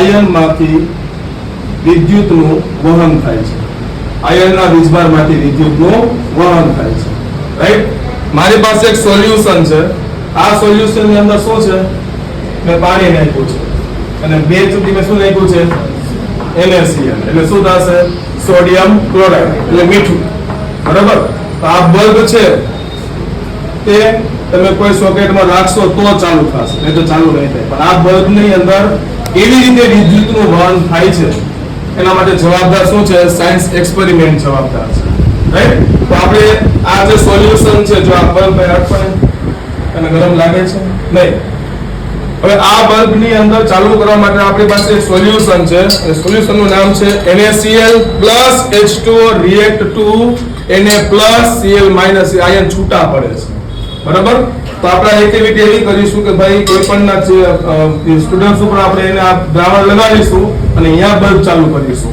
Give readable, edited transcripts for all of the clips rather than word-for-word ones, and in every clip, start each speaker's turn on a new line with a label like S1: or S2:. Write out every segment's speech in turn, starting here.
S1: આયનમાંથી વિદ્યુતનું વહન થાય છે. આયનના વીજભારમાંથી વિદ્યુતનું વહન થાય છે. રાઈટ? મારી પાસે એક સોલ્યુશન છે. આ સોલ્યુશન ની અંદર શું છે? મેં પાણી નાખ્યું છે અને બે ચૂંટી મેં શું નાખ્યું છે? NaCl. એટલે શું થશે? સોડિયમ ક્લોરાઇડ, એટલે મીઠું. બરાબર? તો આ બલ્બ છે તે તમે કોઈ સોકેટમાં રાખશો તો ચાલુ થશે, નહીં તો ચાલુ નહીં થાય. પણ આ બલ્બની અંદર એવી રીતે વિદ્યુતનું વહન થાય છે, એના માટે જવાબદાર શું છે? સાયન્સ એક્સપેરિમેન્ટ જવાબદાર છે. રાઈટ? તો આપણે આ જે સોલ્યુશન છે, જો આ બલ્બ રાખવાને અને ગરમ લાગે છે નહીં. હવે આ બલ્બની અંદર ચાલુ કરવા માટે આપણી પાસે એક સોલ્યુશન છે. એ સોલ્યુશનનું નામ છે NaCl + H2O react to Na+Cl- ion છૂટા પડે છે. બરાબર? તો આપણે એક્ટિવિટી એવી કરીશું કે ભાઈ કોઈ પણના જે સ્ટુડન્ટ્સ ઉપર આપણે એને આ દ્રાવણ લગાવીશું અને અહીંયા બલ્બ ચાલુ કરીશું.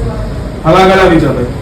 S1: હવે આગળ આવી જાવ ભાઈ.